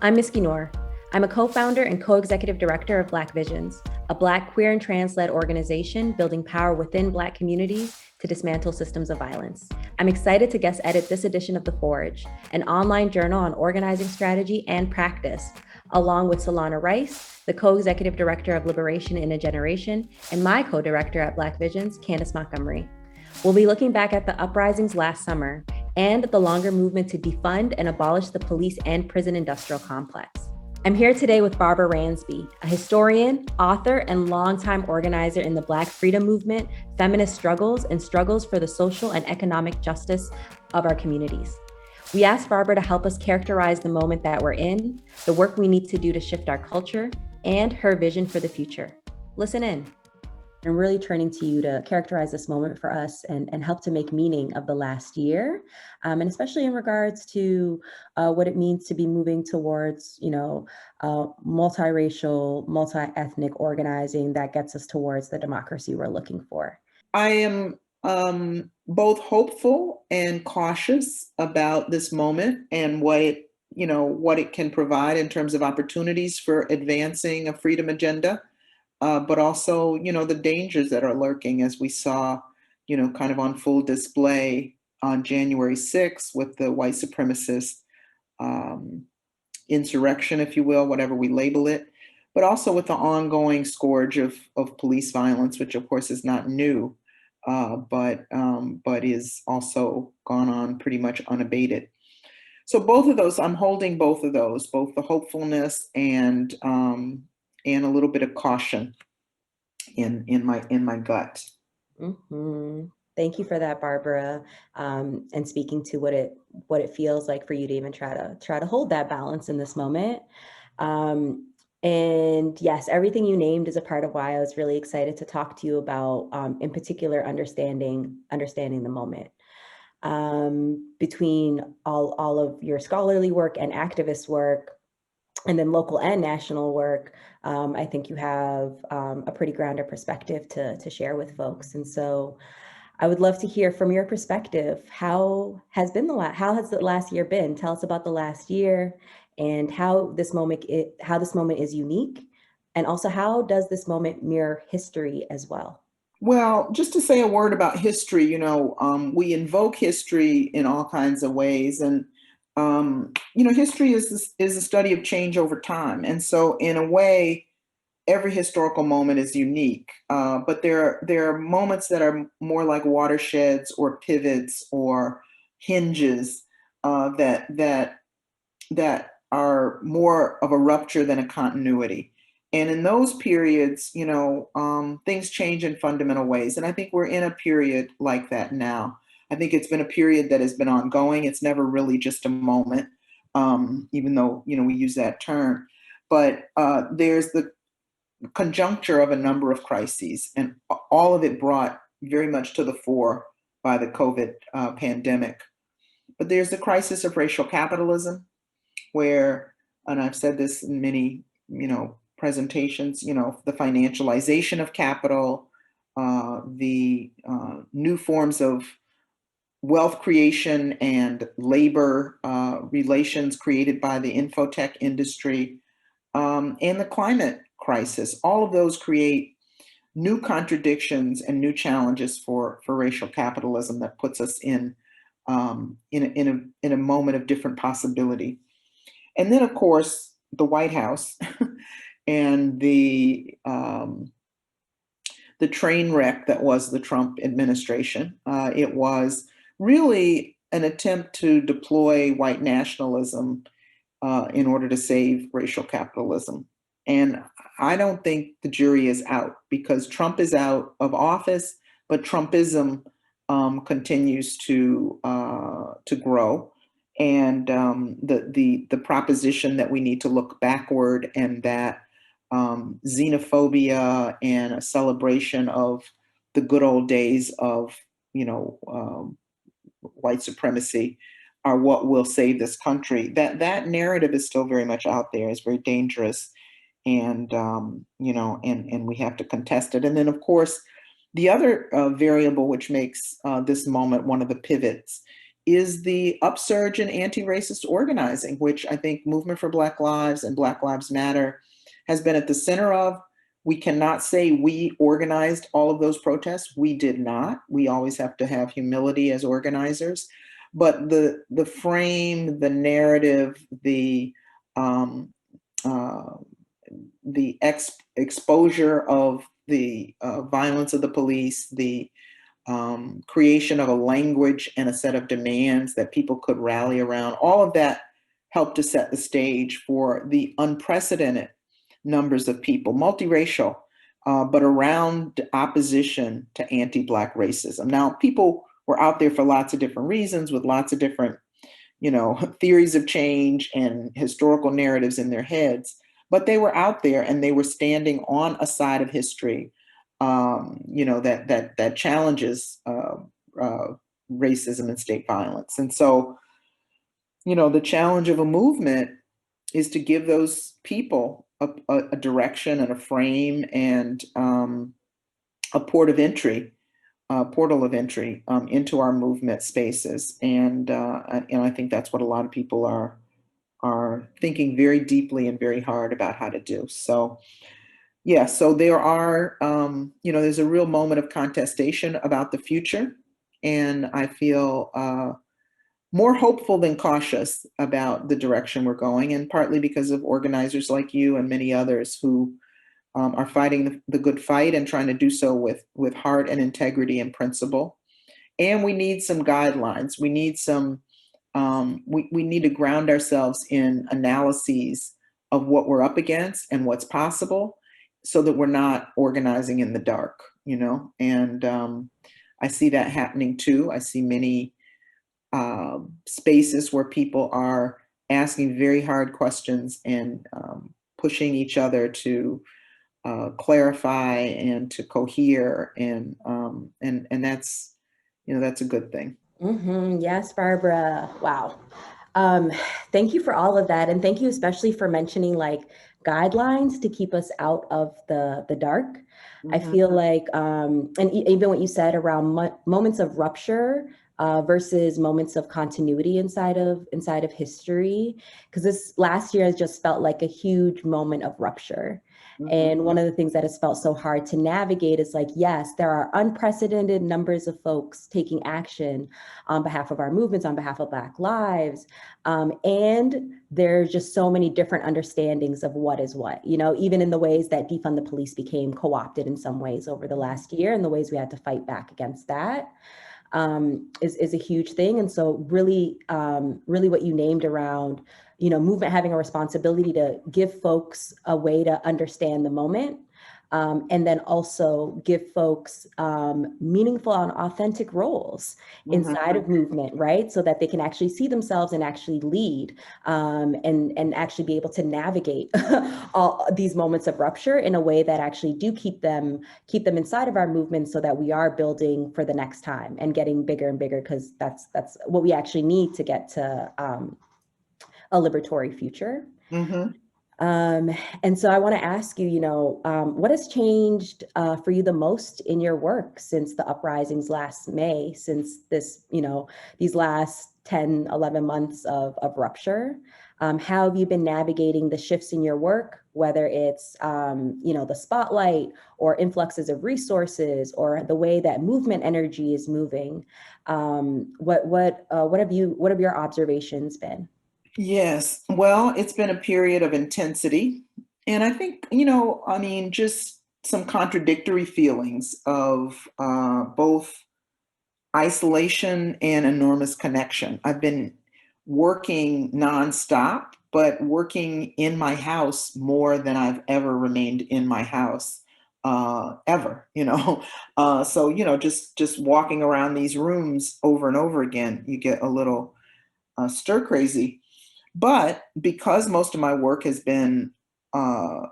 I'm Miski Noor. I'm a co-founder and co-executive director of Black Visions, a Black queer and trans-led organization building power within Black communities to dismantle systems of violence. I'm excited to guest edit this edition of The Forge, an online journal on organizing strategy and practice, along with Solana Rice, the co-executive director of Liberation in a Generation, and my co-director at Black Visions, Candace Montgomery. We'll be looking back at the uprisings last summer and the longer movement to defund and abolish the police and prison industrial complex. I'm here today with Barbara Ransby, a historian, author, and longtime organizer in the Black freedom movement, feminist struggles, and struggles for the social and economic justice of our communities. We asked Barbara to help us characterize the moment that we're in, the work we need to do to shift our culture, and her vision for the future. Listen in. I'm really turning to you to characterize this moment for us and help to make meaning of the last year, and especially in regards to what it means to be moving towards, multiracial, multi-ethnic organizing that gets us towards the democracy we're looking for. I am both hopeful and cautious about this moment and what it can provide in terms of opportunities for advancing a freedom agenda. But also, the dangers that are lurking, as we saw, kind of on full display on January 6th with the white supremacist insurrection, if you will, whatever we label it, but also with the ongoing scourge of police violence, which of course is not new, but is also gone on pretty much unabated. So both of those, I'm holding both of those, both the hopefulness and a little bit of caution in my gut. Mm-hmm. Thank you for that, Barbara, and speaking to what it feels like for you to even try to hold that balance in this moment. And yes, everything you named is a part of why I was really excited to talk to you about, in particular, understanding the moment. Between all of your scholarly work and activist work, and then local and national work, I think you have a pretty grounded perspective to share with folks. And so I would love to hear from your perspective, how has the last year been? Tell us about the last year and how this moment is unique. And also, how does this moment mirror history as well? Well, just to say a word about history, we invoke history in all kinds of ways. And history is a study of change over time. And so in a way, every historical moment is unique. But there are moments that are more like watersheds or pivots or hinges that are more of a rupture than a continuity. And in those periods, things change in fundamental ways. And I think we're in a period like that now. I think it's been a period that has been ongoing. It's never really just a moment, even though, we use that term. But there's the conjuncture of a number of crises, and all of it brought very much to the fore by the COVID pandemic. But there's the crisis of racial capitalism, where, and I've said this in many, presentations, the financialization of capital, the new forms of wealth creation and labor relations created by the infotech industry, and the climate crisis. All of those create new contradictions and new challenges for racial capitalism that puts us in a moment of different possibility. And then, of course, the White House and the train wreck that was the Trump administration. It was really an attempt to deploy white nationalism in order to save racial capitalism. And I don't think the jury is out, because Trump is out of office, but Trumpism continues to grow. And the proposition that we need to look backward, and that xenophobia and a celebration of the good old days of white supremacy are what will save this country. That narrative is still very much out there. It's very dangerous, and and we have to contest it. And then, of course, the other variable which makes this moment one of the pivots is the upsurge in anti-racist organizing, which I think Movement for Black Lives and Black Lives Matter has been at the center of. We cannot say we organized all of those protests. We did not. We always have to have humility as organizers. But the frame, the narrative, um, uh, the exposure of the violence of the police, the creation of a language and a set of demands that people could rally around, all of that helped to set the stage for the unprecedented numbers of people, multiracial, but around opposition to anti-Black racism. Now, people were out there for lots of different reasons with lots of different, theories of change and historical narratives in their heads, but they were out there and they were standing on a side of history, that challenges racism and state violence. And so, the challenge of a movement is to give those people a direction and a frame and a portal of entry into our movement spaces. And I think that's what a lot of people are thinking very deeply and very hard about how to do. So yeah, so there are, there's a real moment of contestation about the future. And I feel more hopeful than cautious about the direction we're going, and partly because of organizers like you and many others who are fighting the good fight and trying to do so with heart and integrity and principle. And we need some guidelines. We need we need to ground ourselves in analyses of what we're up against and what's possible so that we're not organizing in the dark, and I see that happening too. I see many spaces where people are asking very hard questions and pushing each other to clarify and to cohere, and that's a good thing. Yes, Barbara. Wow. Um, Thank you for all of that. And thank you especially for mentioning like guidelines to keep us out of the dark. I Mhm. feel like, and even what you said around moments of rupture versus moments of continuity inside of history, because this last year has just felt like a huge moment of rupture. Mhm. And one of the things that has felt so hard to navigate is like, yes, there are unprecedented numbers of folks taking action on behalf of our movements, on behalf of Black lives. And there's just so many different understandings of what is what, even in the ways that defund the police became co-opted in some ways over the last year, and the ways we had to fight back against that is a huge thing. And so really, really what you named around, movement having a responsibility to give folks a way to understand the moment. And then also give folks meaningful and authentic roles Mhm. inside of movement, right? So that they can actually see themselves and actually lead, and actually be able to navigate all these moments of rupture in a way that actually do keep them inside of our movement, so that we are building for the next time and getting bigger and bigger, because that's what we actually need to get to a liberatory future. Mhm. And so I want to ask you, what has changed for you the most in your work since the uprisings last May, since this, these last 10, 11 months of rupture? How have you been navigating the shifts in your work, whether it's, the spotlight or influxes of resources or the way that movement energy is moving? What have your observations been? Yes. Well, it's been a period of intensity. And I think, just some contradictory feelings of both isolation and enormous connection. I've been working nonstop, but working in my house more than I've ever remained in my house ever. So, just walking around these rooms over and over again, you get a little stir crazy. But because most of my work has been, on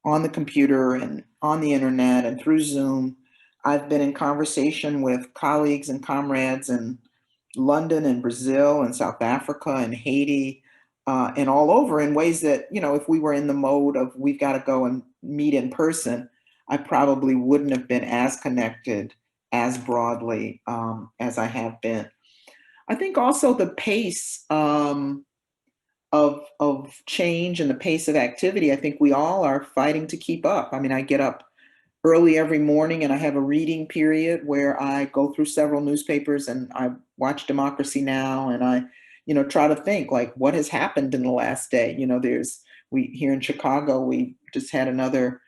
the computer and on the internet and through Zoom, I've been in conversation with colleagues and comrades in London and Brazil and South Africa and Haiti, and all over in ways that, if we were in the mode of we've got to go and meet in person, I probably wouldn't have been as connected as broadly as I have been. I think also the pace of change and the pace of activity. I think we all are fighting to keep up. I mean, I get up early every morning and I have a reading period where I go through several newspapers and I watch Democracy Now! And I, try to think like what has happened in the last day. We here in Chicago, we just had another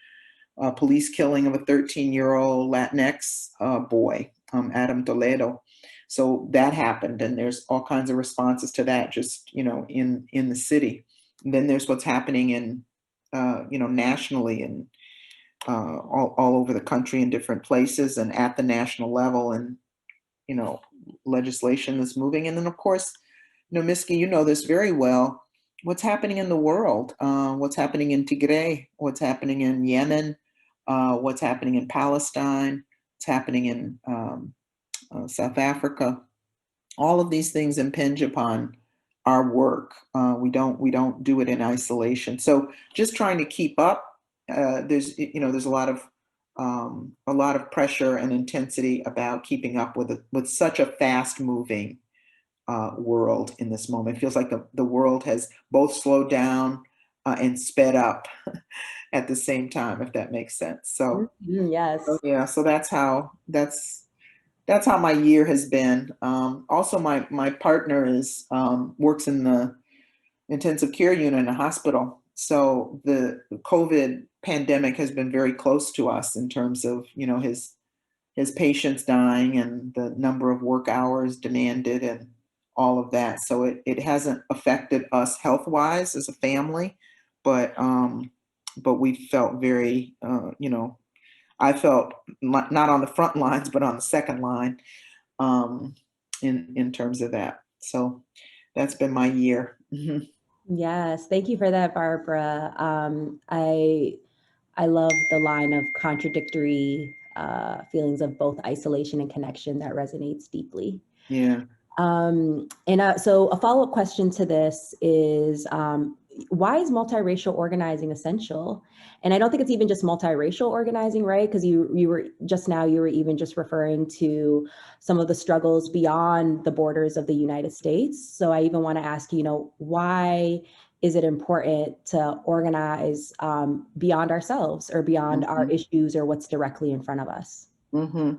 police killing of a 13-year-old Latinx boy, Adam Toledo. So that happened, and there's all kinds of responses to that, just in the city. And then there's what's happening in nationally and all over the country in different places and at the national level, and you know legislation is moving. And then of course, Miski, you know this very well. What's happening in the world? What's happening in Tigray? What's happening in Yemen? What's happening in Palestine? What's happening in South Africa? All of these things impinge upon our work. We don't do it in isolation. So just trying to keep up. There's a lot of pressure and intensity about keeping up with such a fast moving world in this moment. It feels like the world has both slowed down and sped up at the same time, if that makes sense. So, Mhm, so yes. yeah, so that's how my year has been. Also, my partner is works in the intensive care unit in a hospital. So the COVID pandemic has been very close to us in terms of his patients dying and the number of work hours demanded and all of that. So it hasn't affected us health wise as a family, but we felt very I felt not on the front lines, but on the second line um, in terms of that. So that's been my year. Mhm. Yes, thank you for that, Barbara. I love the line of contradictory feelings of both isolation and connection that resonates deeply. Yeah. So a follow-up question to this is, why is multiracial organizing essential? And I don't think it's even just multiracial organizing, right? Because you were even just referring to some of the struggles beyond the borders of the United States. So I even want to ask, why is it important to organize beyond ourselves or beyond our hmm issues or what's directly in front of us? hmm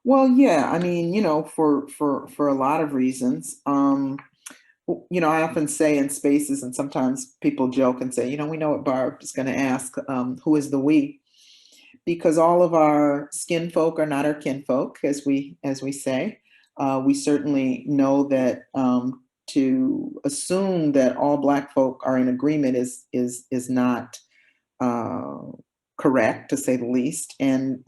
Well, yeah. I mean, for a lot of reasons. I often say in spaces, and sometimes people joke and say, we know what Barb is going to ask. Who is the we? Because all of our skin folk are not our kinfolk, as we say. We certainly know that to assume that all Black folk are in agreement is not uh, correct, to say the least. And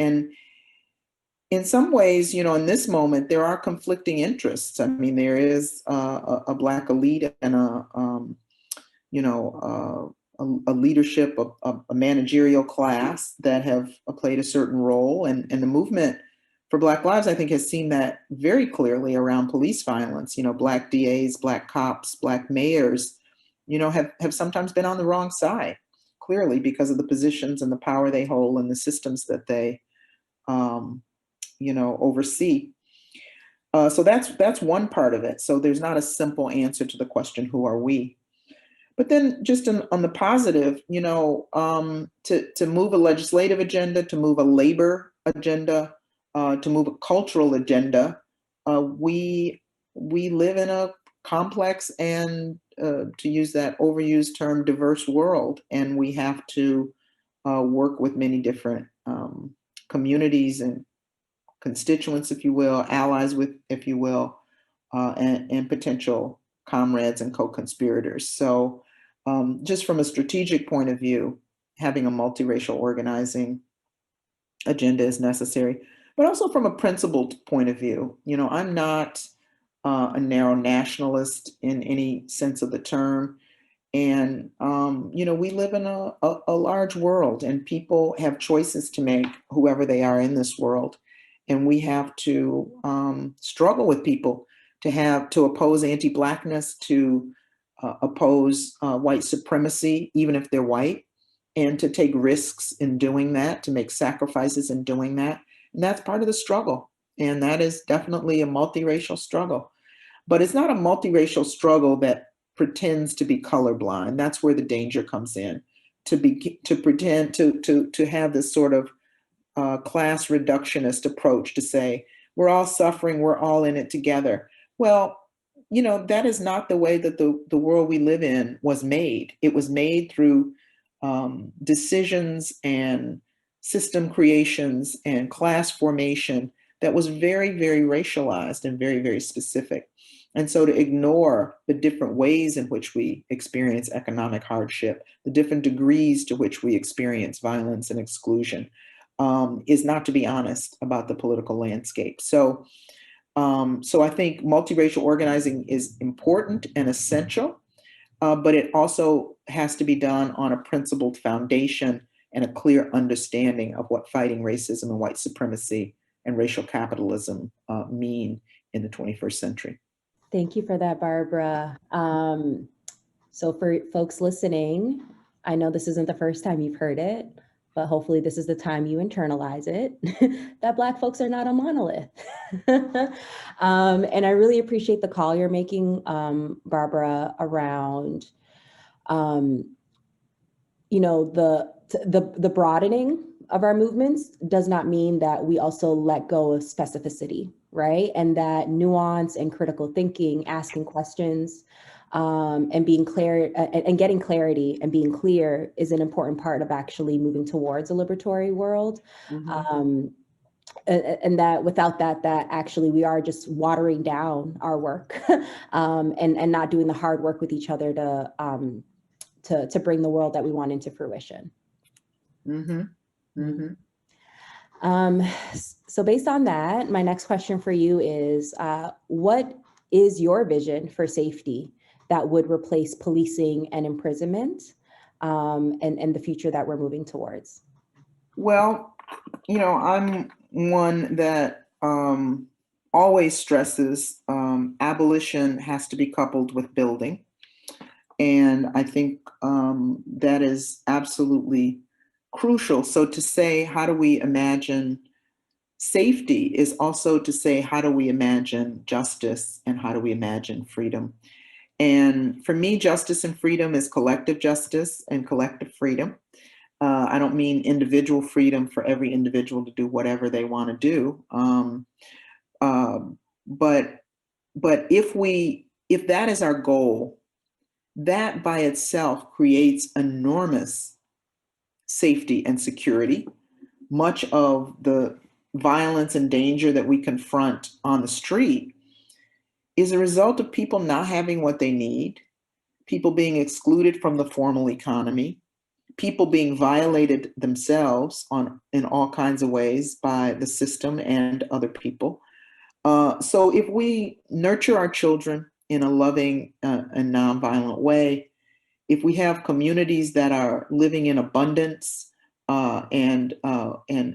in some ways, in this moment, there are conflicting interests. I mean, there is a Black elite and you know, a leadership, a managerial class that have played a certain role. And the movement for Black Lives, I think, has seen that very clearly around police violence. Black DAs, Black cops, Black mayors, have sometimes been on the wrong side, clearly, because of the positions and the power they hold and the systems that they, um, oversee. So that's one part of it. So there's not a simple answer to the question, who are we? But then just on the positive, to move a legislative agenda, to move a labor agenda, to move a cultural agenda, we live in a complex and, to use that overused term, diverse world, and we have to work with many different communities and constituents, if you will, allies, with, if you will, and potential comrades and co-conspirators. So, just from a strategic point of view, having a multiracial organizing agenda is necessary, but also from a principled point of view. I'm not a narrow nationalist in any sense of the term. And, we live in a large world, and people have choices to make, whoever they are in this world. And we have to struggle with people to oppose anti-Blackness, to oppose white supremacy, even if they're white, and to take risks in doing that, to make sacrifices in doing that. And that's part of the struggle. And that is definitely a multiracial struggle. But it's not a multiracial struggle that pretends to be colorblind. That's where the danger comes in. To pretend to have this sort of class reductionist approach to say we're all suffering, we're all in it together. Well, that is not the way that the world we live in was made. It was made through decisions and system creations and class formation that was very, very racialized and very, very specific. And so to ignore the different ways in which we experience economic hardship, the different degrees to which we experience violence and exclusion, is not to be honest about the political landscape. So I think multiracial organizing is important and essential, but it also has to be done on a principled foundation and a clear understanding of what fighting racism and white supremacy and racial capitalism mean in the 21st century. Thank you for that, Barbara. So for folks listening, I know this isn't the first time you've heard it, but hopefully this is the time you internalize it, that Black folks are not a monolith. And I really appreciate the call you're making, Barbara, around the broadening of our movements does not mean that we also let go of specificity, right? And that nuance and critical thinking, asking questions, and being clear and getting clarity and being clear is an important part of actually moving towards a liberatory world. Mm-hmm. And that without that actually we are just watering down our work and not doing the hard work with each other to bring the world that we want into fruition. Mm-hmm. Mm-hmm. So based on that, my next question for you is, what is your vision for safety that would replace policing and imprisonment, and the future that we're moving towards? Well, I'm one that always stresses abolition has to be coupled with building. And I think that is absolutely crucial. So to say, how do we imagine safety is also to say, how do we imagine justice and how do we imagine freedom? And for me, justice and freedom is collective justice and collective freedom. I don't mean individual freedom for every individual to do whatever they want to do. But if that is our goal, that by itself creates enormous safety and security. Much of the violence and danger that we confront on the street is a result of people not having what they need, people being excluded from the formal economy, people being violated themselves in all kinds of ways by the system and other people. So if we nurture our children in a loving and nonviolent way, if we have communities that are living in abundance and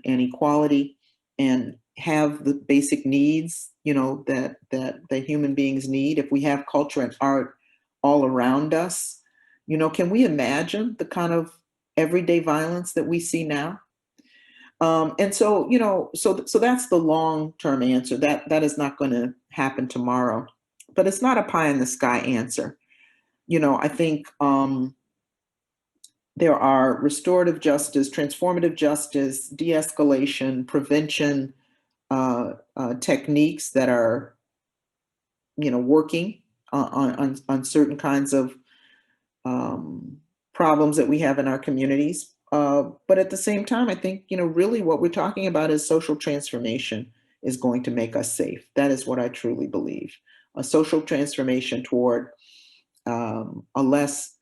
equality and have the basic needs, that human beings need, if we have culture and art all around us, can we imagine the kind of everyday violence that we see now? And so, so that's the long-term answer. That is not going to happen tomorrow, but it's not a pie in the sky answer. I think there are restorative justice, transformative justice, de-escalation, prevention techniques that are, working on certain kinds of problems that we have in our communities. But at the same time, I think, really what we're talking about is social transformation is going to make us safe. That is what I truly believe. A social transformation toward a less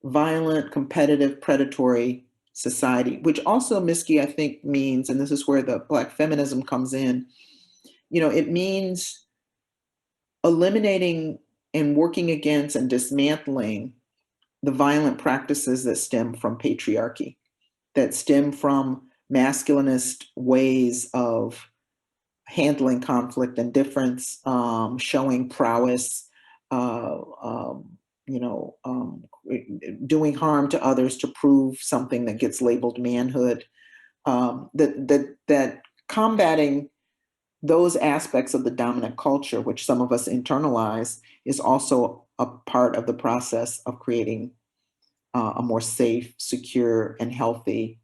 violent, competitive, predatory society, which also, Miski, I think means, and this is where the Black feminism comes in, it means eliminating and working against and dismantling the violent practices that stem from patriarchy, that stem from masculinist ways of handling conflict and difference, showing prowess, doing harm to others to prove something that gets labeled manhood. That combating those aspects of the dominant culture, which some of us internalize, is also a part of the process of creating a more safe, secure, and healthy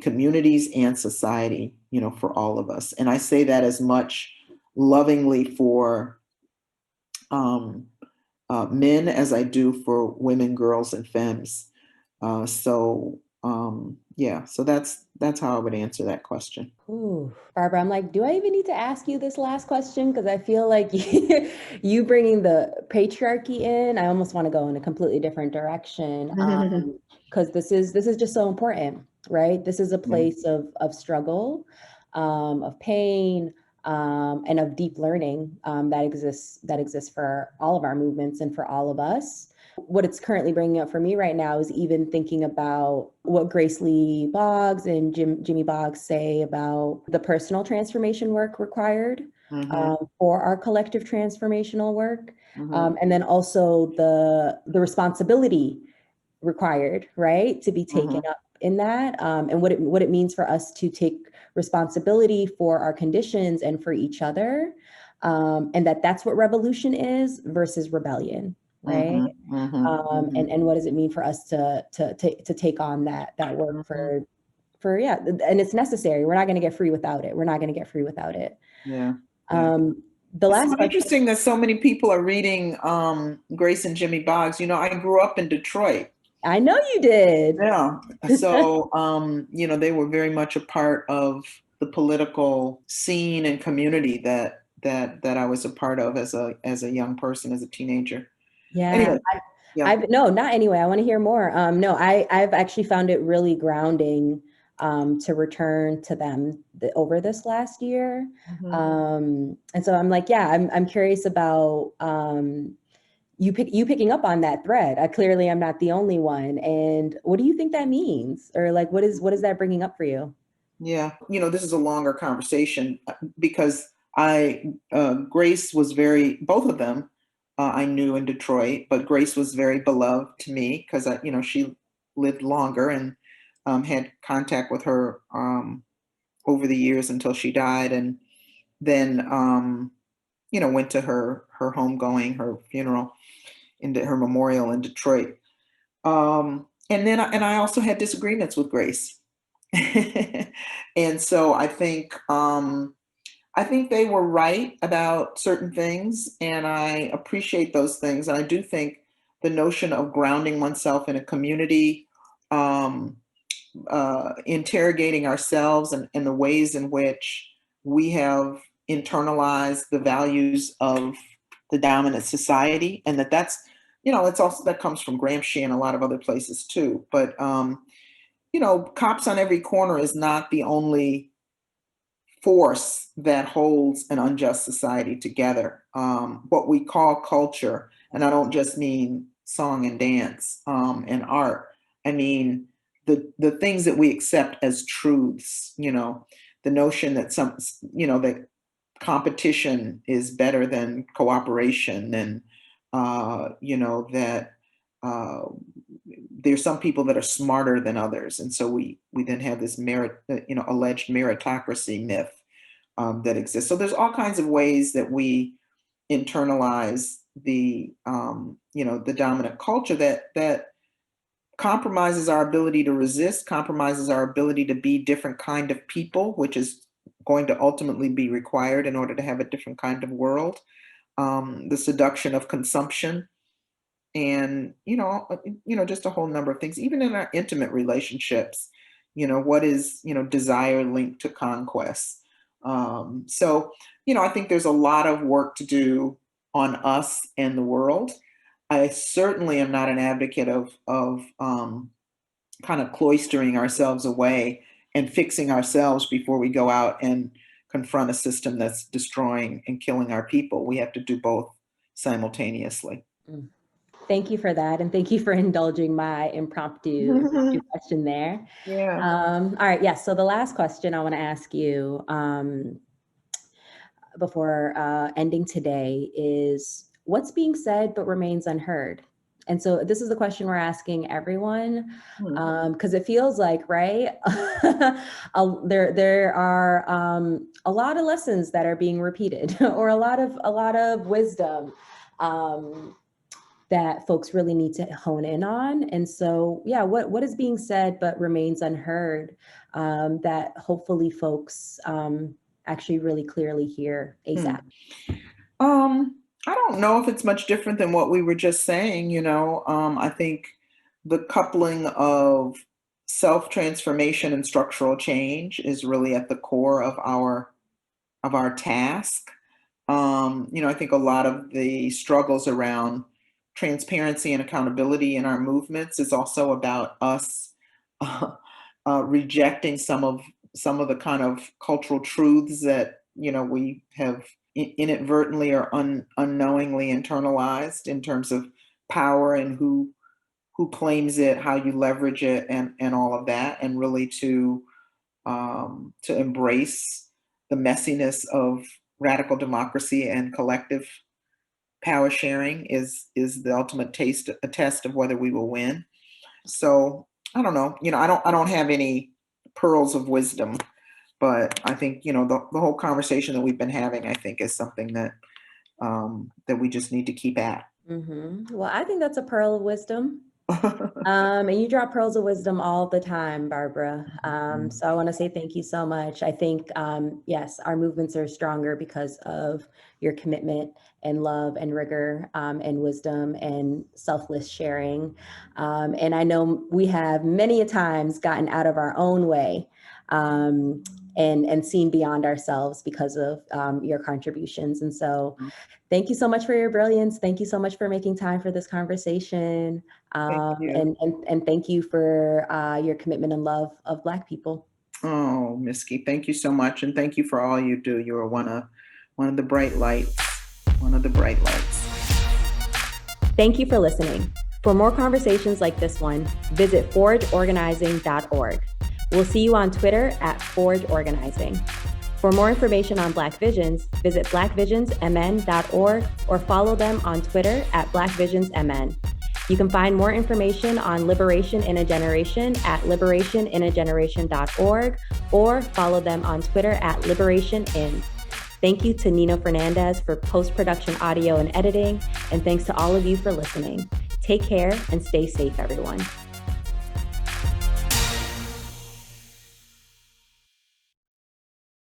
communities and society, for all of us. And I say that as much lovingly for um, men as I do for women, girls, and femmes. Yeah, so that's how I would answer that question. Ooh, Barbara, I'm like, do I even need to ask you this last question? Because I feel like you bringing the patriarchy in, I almost want to go in a completely different direction. Because this is just so important, right? This is a Yeah. place of struggle, of pain, and of deep learning that exists for all of our movements and for all of us. What it's currently bringing up for me right now is even thinking about what Grace Lee Boggs and Jimmy Boggs say about the personal transformation work required for our collective transformational work, and then also the responsibility required, right, to be taken up in that, and what it means for us to take responsibility for our conditions and for each other, and that's what revolution is versus rebellion, right? And what does it mean for us to take on that work for yeah, and it's necessary. We're not going to get free without it. We're not going to get free without it. Yeah. Yeah. The It's last so question. interesting that so many people are reading Grace and Jimmy Boggs. I grew up in Detroit. I know you did. Yeah. So, they were very much a part of the political scene and community that I was a part of as a young person, as a teenager. Yeah. Anyway, yeah. No, not anyway. I want to hear more. No, I've actually found it really grounding to return to them over this last year. And so I'm like, yeah, I'm curious about you picking up on that thread. Clearly I'm not the only one. And what do you think that means? Or like, what is that bringing up for you? Yeah. This is a longer conversation because Grace was both of them, I knew in Detroit, but Grace was very beloved to me because, she lived longer and had contact with her over the years until she died. And then, went to her homegoing, her funeral, into her memorial in Detroit. And I also had disagreements with Grace. And so I think they were right about certain things, and I appreciate those things. And I do think the notion of grounding oneself in a community, um, interrogating ourselves and the ways in which we have internalized the values of the dominant society, and that's it's also that comes from Gramsci and a lot of other places too. But cops on every corner is not the only force that holds an unjust society together. What we call culture, and I don't just mean song and dance and art. I mean the things that we accept as truths. The notion that that competition is better than cooperation, and that uh, there's some people that are smarter than others, and so we then have this alleged meritocracy myth that exists. So there's all kinds of ways that we internalize the dominant culture that compromises our ability to resist, compromises our ability to be different kind of people, which is going to ultimately be required in order to have a different kind of world. The seduction of consumption, and just a whole number of things, even in our intimate relationships. What is desire linked to conquest? So I think there's a lot of work to do on us and the world. I certainly am not an advocate of kind of cloistering ourselves away and fixing ourselves before we go out and confront a system that's destroying and killing our people. We have to do both simultaneously. Thank you for that. And thank you for indulging my impromptu question there. Yeah. All right. Yes. So the last question I want to ask you before ending today is what's being said but remains unheard? And so this is the question we're asking everyone, Hmm. because it feels like, right, there are a lot of lessons that are being repeated, or a lot of wisdom that folks really need to hone in on. And so, yeah, what is being said but remains unheard, that hopefully folks actually really clearly hear Hmm. ASAP. I don't know if it's much different than what we were just saying, you know. I think the coupling of self-transformation and structural change is really at the core of our task. You know, I think a lot of the struggles around transparency and accountability in our movements is also about us uh, rejecting some of the kind of cultural truths that, you know, we have inadvertently or unknowingly internalized in terms of power and who claims it, how you leverage it, and all of that, and really to embrace the messiness of radical democracy and collective power sharing is the ultimate a test of whether we will win. So I don't know. You know, I don't have any pearls of wisdom, but I think, you know, the whole conversation that we've been having, I think, is something that we just need to keep at. Well, I think that's a pearl of wisdom. And you drop pearls of wisdom all the time, Barbara. So I want to say thank you so much. I think, yes, our movements are stronger because of your commitment and love and rigor, and wisdom and selfless sharing. And I know we have many a times gotten out of our own way, and seen beyond ourselves because of your contributions. And so thank you so much for your brilliance. Thank you so much for making time for this conversation. Thank you. And thank you for your commitment and love of Black people. Oh, Miski, thank you so much, and thank you for all you do. You are one of the bright lights, one of the bright lights. Thank you for listening. For more conversations like this one, visit forgeorganizing.org. We'll see you on Twitter at forgeorganizing. For more information on Black Visions, visit blackvisionsmn.org or follow them on Twitter at blackvisionsmn. You can find more information on Liberation in a Generation at liberationinageneration.org or follow them on Twitter at liberationin. Thank you to Nino Fernandez for post-production audio and editing, and thanks to all of you for listening. Take care and stay safe, everyone.